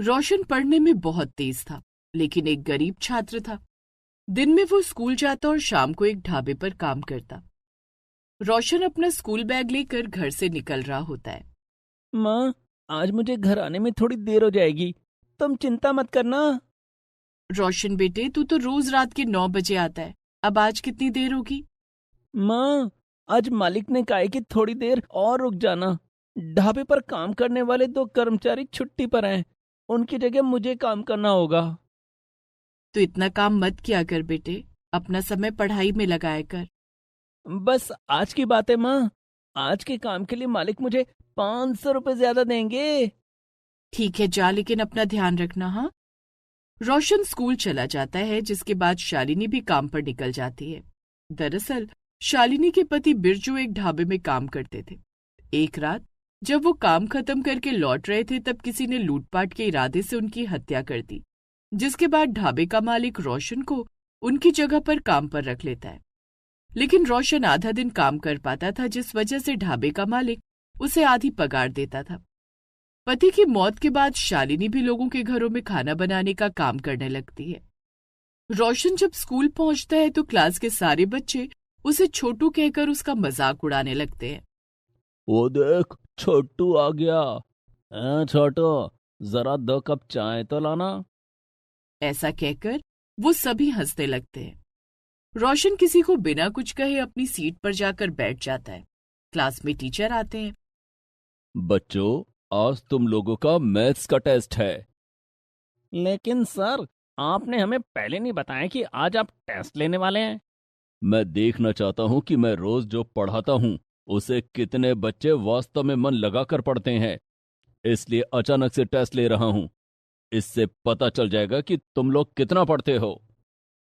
रोशन पढ़ने में बहुत तेज था, लेकिन एक गरीब छात्र था। दिन में वो स्कूल जाता और शाम को एक ढाबे पर काम करता। रोशन अपना स्कूल बैग लेकर घर से निकल रहा होता है। माँ, आज मुझे घर आने में थोड़ी देर हो जाएगी। तुम चिंता मत करना। रोशन बेटे, तू तो रोज रात के 9 बजे आता है, अब आज कितनी देर होगी? माँ, आज मालिक ने कहा है कि थोड़ी देर और रुक जाना। ढाबे पर काम करने वाले 2 कर्मचारी छुट्टी पर हैं। उनकी जगह मुझे काम करना होगा। तो इतना काम मत किया कर बेटे, अपना समय पढ़ाई में लगाया कर। बस आज की बात है माँ। आज के काम के लिए मालिक मुझे 500 रुपए ज्यादा देंगे। ठीक है जा, लेकिन अपना ध्यान रखना। हाँ। रोशन स्कूल चला जाता है, जिसके बाद शालिनी भी काम पर निकल जाती है। दरअसल शालिनी के पति बिरजू एक ढाबे में काम करते थे। एक रात जब वो काम खत्म करके लौट रहे थे, तब किसी ने लूटपाट के इरादे से उनकी हत्या कर दी, जिसके बाद ढाबे का मालिक रोशन को उनकी जगह पर काम पर रख लेता है। लेकिन रोशन आधा दिन काम कर पाता था, जिस वजह से ढाबे का मालिक उसे आधी पगार देता था। पति की मौत के बाद शालिनी भी लोगों के घरों में खाना बनाने का काम करने लगती है। रोशन जब स्कूल पहुंचता है तो क्लास के सारे बच्चे उसे छोटू कहकर उसका मजाक उड़ाने लगते हैं। वो देख, छोटू आ गया। छोटू, जरा 2 कप चाय तो लाना। ऐसा कहकर वो सभी हंसने लगते हैं। रोशन किसी को बिना कुछ कहे अपनी सीट पर जाकर बैठ जाता है। क्लास में टीचर आते हैं। बच्चों, आज तुम लोगों का मैथ्स का टेस्ट है। लेकिन सर, आपने हमें पहले नहीं बताया कि आज आप टेस्ट लेने वाले हैं। मैं देखना चाहता हूं कि मैं रोज जो पढ़ाता हूं उसे कितने बच्चे वास्तव में मन लगाकर पढ़ते हैं। इसलिए अचानक से टेस्ट ले रहा हूं। इससे पता चल जाएगा कि तुम लोग कितना पढ़ते हो।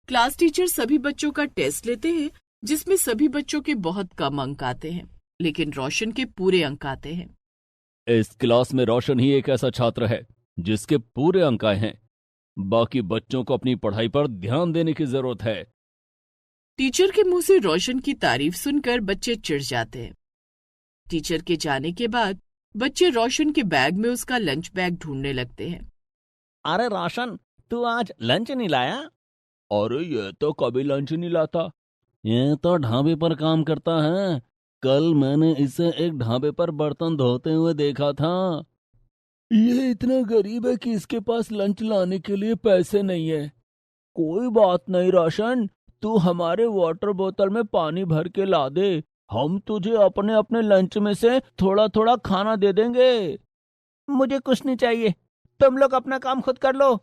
क्लास टीचर सभी बच्चों का टेस्ट लेते हैं, जिसमें सभी बच्चों के बहुत कम अंक आते हैं, लेकिन रोशन के पूरे अंक आते हैं। इस क्लास में रोशन ही एक ऐसा छात्र है जिसके पूरे अंक आए हैं। बाकी बच्चों को अपनी पढ़ाई पर ध्यान देने की जरूरत है। टीचर के मुंह से रोशन की तारीफ सुनकर बच्चे चिढ़ जाते हैं। टीचर के जाने के बाद बच्चे रोशन के बैग में उसका लंच बैग ढूंढने लगते हैं। अरे रोशन, तू आज लंच नहीं लाया? अरे ये तो कभी लंच नहीं लाता। ये तो ढाबे पर काम करता है। कल मैंने इसे एक ढाबे पर बर्तन धोते हुए देखा था। ये इतना गरीब है कि इसके पास लंच लाने के लिए पैसे नहीं है। कोई बात नहीं रोशन, तू हमारे वाटर बोतल में पानी भर के ला दे। हम तुझे अपने अपने लंच में से थोड़ा थोड़ा खाना दे देंगे। मुझे कुछ नहीं चाहिए, तुम लोग अपना काम खुद कर लो।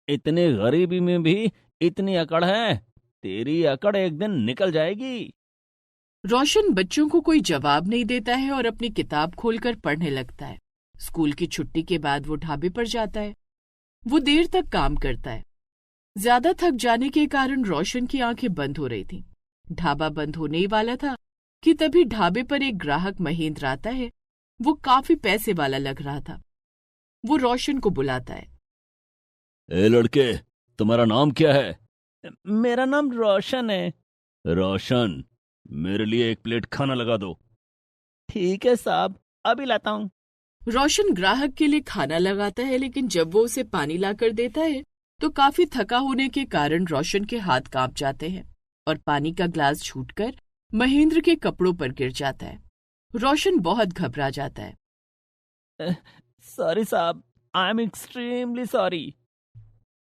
इतनी गरीबी में भी इतनी अकड़ है? तेरी अकड़ एक दिन निकल जाएगी। रोशन बच्चों को कोई जवाब नहीं देता है और अपनी किताब खोलकर पढ़ने लगता है। स्कूल की छुट्टी के बाद वो ढाबे पर जाता है। वो देर तक काम करता है। ज्यादा थक जाने के कारण रोशन की आंखें बंद हो रही थीं। ढाबा बंद होने ही वाला था कि तभी ढाबे पर एक ग्राहक महेंद्र आता है। वो काफी पैसे वाला लग रहा था। वो रोशन को बुलाता है। ए लड़के, तुम्हारा नाम क्या है? मेरा नाम रोशन है। रोशन, मेरे लिए 1 प्लेट खाना लगा दो। ठीक है साहब, अभी लाता हूँ। रोशन ग्राहक के लिए खाना लगाता है, लेकिन जब वो उसे पानी लाकर देता है तो काफी थका होने के कारण रोशन के हाथ कांप जाते हैं और पानी का ग्लास छूटकर महेंद्र के कपड़ों पर गिर जाता है। रोशन बहुत घबरा जाता है। सॉरी साहब, आई एम एक्सट्रीमली सॉरी।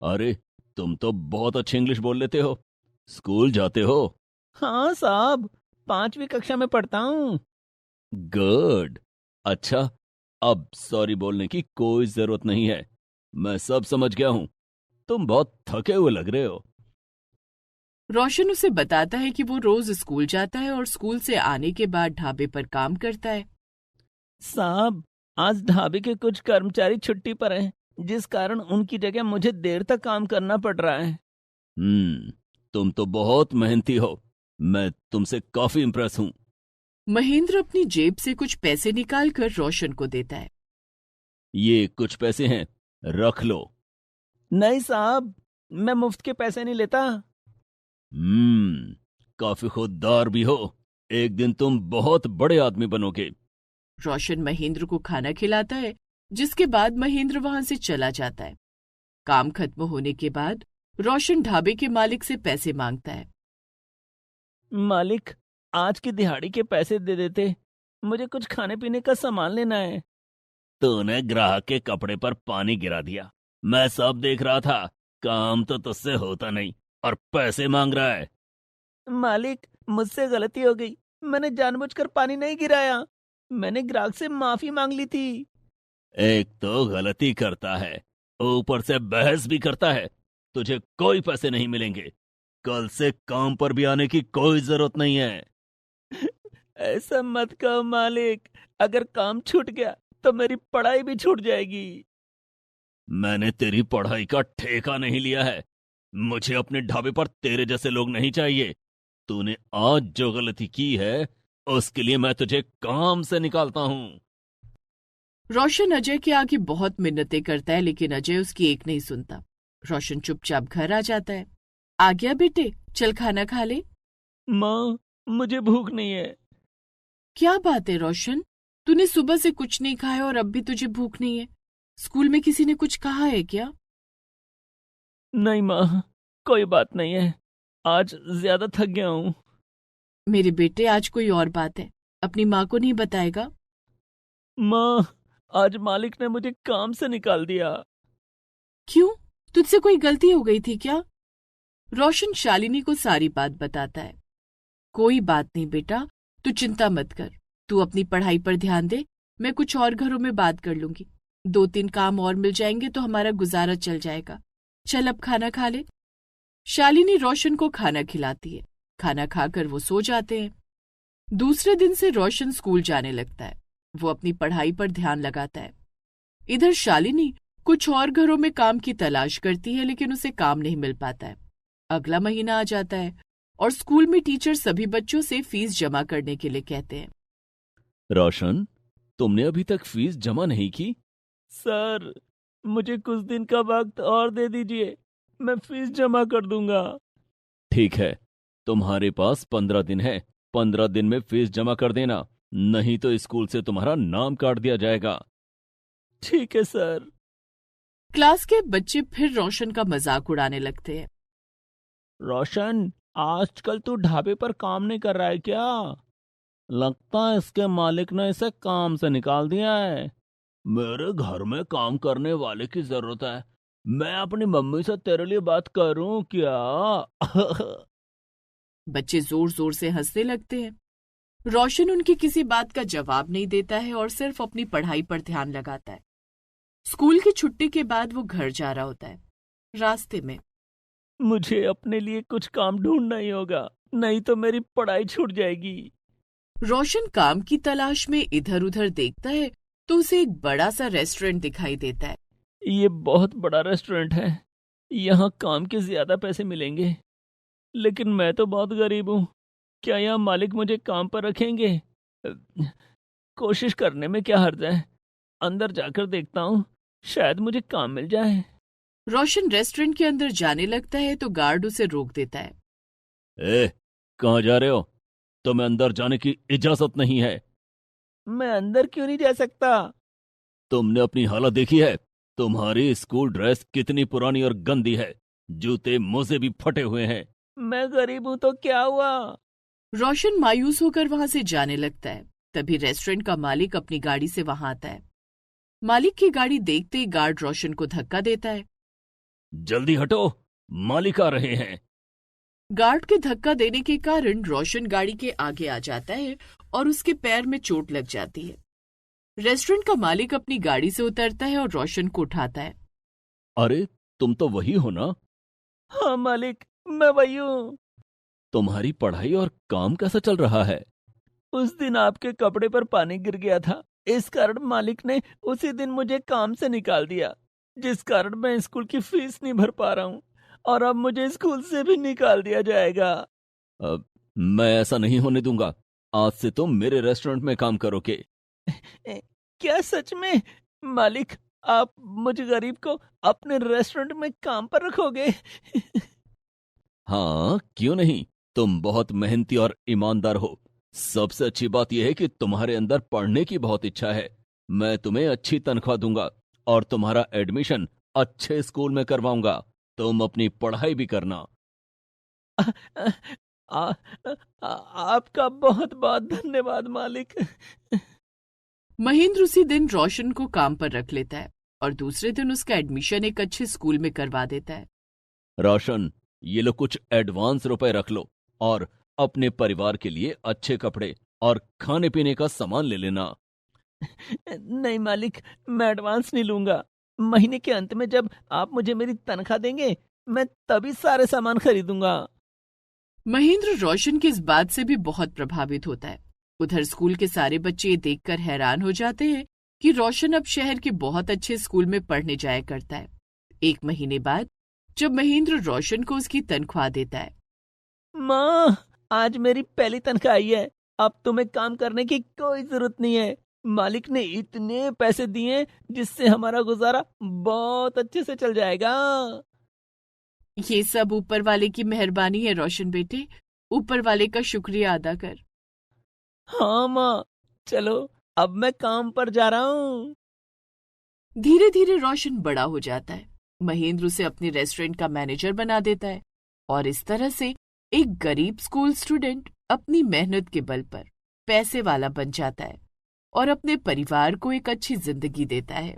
अरे, तुम तो बहुत अच्छी इंग्लिश बोल लेते हो। स्कूल जाते हो? हाँ साहब, 5वीं कक्षा में पढ़ता हूँ। गुड। अच्छा, अब सॉरी बोलने की कोई जरूरत नहीं है। मैं सब समझ गया हूँ। तुम बहुत थके हुए लग रहे हो। रोशन उसे बताता है कि वो रोज स्कूल जाता है और स्कूल से आने के बाद ढाबे पर काम करता है। साहब, आज ढाबे के कुछ कर्मचारी छुट्टी पर हैं, जिस कारण उनकी जगह मुझे देर तक काम करना पड़ रहा है। तुम तो बहुत मेहनती हो। मैं तुमसे काफी इम्प्रेस हूँ। महेंद्र अपनी जेब से कुछ पैसे निकालकर रोशन को देता है। ये कुछ पैसे हैं, रख लो। नहीं साहब, मैं मुफ्त के पैसे नहीं लेता। काफी खुददार भी हो। एक दिन तुम बहुत बड़े आदमी बनोगे। रोशन महेंद्र को खाना खिलाता है जिसके बाद महेंद्र वहां से चला जाता है। काम खत्म होने के बाद रोशन ढाबे के मालिक से पैसे मांगता है। मालिक, आज की दिहाड़ी के पैसे दे देते, मुझे कुछ खाने पीने का सामान लेना है। तूने ग्राहक के कपड़े पर पानी गिरा दिया, मैं सब देख रहा था। काम तो तुझसे होता नहीं और पैसे मांग रहा है। मालिक, मुझसे गलती हो गई, मैंने जानबूझकर पानी नहीं गिराया, मैंने ग्राहक से माफी मांग ली थी। एक तो गलती करता है, ऊपर से बहस भी करता है। तुझे कोई पैसे नहीं मिलेंगे, कल से काम पर भी आने की कोई जरूरत नहीं है। ऐसा मत कहो मालिक, अगर काम छूट गया तो मेरी पढ़ाई भी छूट जाएगी। मैंने तेरी पढ़ाई का ठेका नहीं लिया है, मुझे अपने ढाबे पर तेरे जैसे लोग नहीं चाहिए। तूने आज जो गलती की है उसके लिए मैं तुझे काम से निकालता हूँ। रोशन अजय के आगे बहुत मिन्नतें करता है, लेकिन अजय उसकी एक नहीं सुनता। रोशन चुपचाप घर आ जाता है। आ गया बेटे, चल खाना खा ले। माँ, मुझे भूख नहीं है। क्या बात है रोशन, तूने सुबह से कुछ नहीं खाया और अब भी तुझे भूख नहीं है? स्कूल में किसी ने कुछ कहा है क्या? नहीं माँ, कोई बात नहीं है, आज ज्यादा थक गया हूँ। मेरे बेटे, आज कोई और बात है, अपनी माँ को नहीं बताएगा? माँ, आज मालिक ने मुझे काम से निकाल दिया। क्यों, तुझसे कोई गलती हो गई थी क्या? रोशन शालिनी को सारी बात बताता है। कोई बात नहीं बेटा, तू चिंता मत कर, तू अपनी पढ़ाई पर ध्यान दे, मैं कुछ और घरों में बात कर लूंगी, 2-3 काम और मिल जाएंगे तो हमारा गुजारा चल जाएगा। चल अब खाना खा ले। शालिनी रोशन को खाना खिलाती है। खाना खाकर वो सो जाते हैं। दूसरे दिन से रोशन स्कूल जाने लगता है। वो अपनी पढ़ाई पर ध्यान लगाता है। इधर शालिनी कुछ और घरों में काम की तलाश करती है, लेकिन उसे काम नहीं मिल पाता है। अगला महीना आ जाता है और स्कूल में टीचर सभी बच्चों से फीस जमा करने के लिए कहते हैं। रोशन, तुमने अभी तक फीस जमा नहीं की? सर, मुझे कुछ दिन का वक्त और दे दीजिए, मैं फीस जमा कर दूंगा। ठीक है, तुम्हारे पास 15 दिन है, 15 दिन में फीस जमा कर देना, नहीं तो स्कूल से तुम्हारा नाम काट दिया जाएगा। ठीक है सर। क्लास के बच्चे फिर रोशन का मजाक उड़ाने लगते हैं। रोशन, आजकल तू ढाबे पर काम नहीं कर रहा है क्या? लगता है इसके मालिक ने इसे काम से निकाल दिया है। मेरे घर में काम करने वाले की जरूरत है, मैं अपनी मम्मी से तेरे लिए बात करूं क्या? बच्चे जोर जोर से हंसने लगते हैं। रोशन उनकी किसी बात का जवाब नहीं देता है और सिर्फ अपनी पढ़ाई पर ध्यान लगाता है। स्कूल की छुट्टी के बाद वो घर जा रहा होता है। रास्ते में मुझे अपने लिए कुछ काम ढूंढना ही होगा, नहीं तो मेरी पढ़ाई छूट जाएगी। रोशन काम की तलाश में इधर उधर देखता है तो उसे एक बड़ा सा रेस्टोरेंट दिखाई देता है। ये बहुत बड़ा रेस्टोरेंट है, यहाँ काम के ज्यादा पैसे मिलेंगे, लेकिन मैं तो बहुत गरीब हूँ। क्या यहाँ मालिक मुझे काम पर रखेंगे? कोशिश करने में क्या हर्ज है, अंदर जाकर देखता हूँ, शायद मुझे काम मिल जाए। रोशन रेस्टोरेंट के अंदर जाने लगता है तो गार्ड उसे रोक देता है। कहाँ जा रहे हो? तुम्हें अंदर जाने की इजाजत नहीं है। मैं अंदर क्यों नहीं जा सकता? तुमने अपनी हालत देखी है? तुम्हारी स्कूल ड्रेस कितनी पुरानी और गंदी है, जूते मोजे भी फटे हुए हैं। मैं गरीब हूं तो क्या हुआ? रोशन मायूस होकर वहां से जाने लगता है। तभी रेस्टोरेंट का मालिक अपनी गाड़ी से वहां आता है। मालिक की गाड़ी देखते ही गार्ड रोशन को धक्का देता है। जल्दी हटो, मालिक आ रहे हैं। गार्ड के धक्का देने के कारण रोशन गाड़ी के आगे आ जाता है और उसके पैर में चोट लग जाती है। रेस्टोरेंट का मालिक अपनी गाड़ी से उतरता है और रोशन को उठाता है। अरे, तुम तो वही हो ना? हाँ मालिक, मैं वही हूँ। तुम्हारी पढ़ाई और काम कैसा चल रहा है? उस दिन आपके कपड़े पर पानी गिर गया था, इस कारण मालिक ने उसी दिन मुझे काम से निकाल दिया, जिस कारण मैं स्कूल की फीस नहीं भर पा रहा हूँ और अब मुझे स्कूल से भी निकाल दिया जाएगा। अब मैं ऐसा नहीं होने दूंगा, आज से तुम मेरे रेस्टोरेंट में काम करोगे। क्या सच में? मालिक, आप मुझे गरीब को अपने रेस्टोरेंट में काम पर रखोगे? हाँ, क्यों नहीं, तुम बहुत मेहनती और ईमानदार हो। सबसे अच्छी बात यह है कि तुम्हारे अंदर पढ़ने की बहुत इच्छा है। मैं तुम्हें अच्छी तनख्वाह दूंगा और तुम्हारा एडमिशन अच्छे स्कूल में करवाऊंगा। तुम अपनी पढ़ाई भी करना। आ, आपका बहुत बहुत धन्यवाद मालिक। महेंद्र उसी दिन रोशन को काम पर रख लेता है और दूसरे दिन उसका एडमिशन एक अच्छे स्कूल में करवा देता है। रोशन, ये लो कुछ एडवांस रुपए रख लो और अपने परिवार के लिए अच्छे कपड़े और खाने पीने का सामान ले लेना। नहीं मालिक, मैं एडवांस नहीं लूंगा। महीने के अंत में जब आप मुझे मेरी तनख्वाह देंगे, मैं तभी सारे सामान खरीदूंगा। महेंद्र रोशन की इस बात से भी बहुत प्रभावित होता है। उधर स्कूल के सारे बच्चे ये देखकर हैरान हो जाते हैं कि रोशन अब शहर के बहुत अच्छे स्कूल में पढ़ने जाया करता है। 1 महीने बाद जब महेंद्र रोशन को उसकी तनख्वाह देता है। माँ, आज मेरी पहली तनख्वाह आई है। अब तुम्हें काम करने की कोई जरूरत नहीं है। मालिक ने इतने पैसे दिए जिससे हमारा गुजारा बहुत अच्छे से चल जाएगा। ये सब ऊपर वाले की मेहरबानी है रोशन बेटे, ऊपर वाले का शुक्रिया अदा कर। हाँ माँ, चलो अब मैं काम पर जा रहा हूँ। धीरे धीरे रोशन बड़ा हो जाता है। महेंद्र उसे अपने रेस्टोरेंट का मैनेजर बना देता है और इस तरह से एक गरीब स्कूल स्टूडेंट अपनी मेहनत के बल पर पैसे वाला बन जाता है और अपने परिवार को एक अच्छी जिंदगी देता है।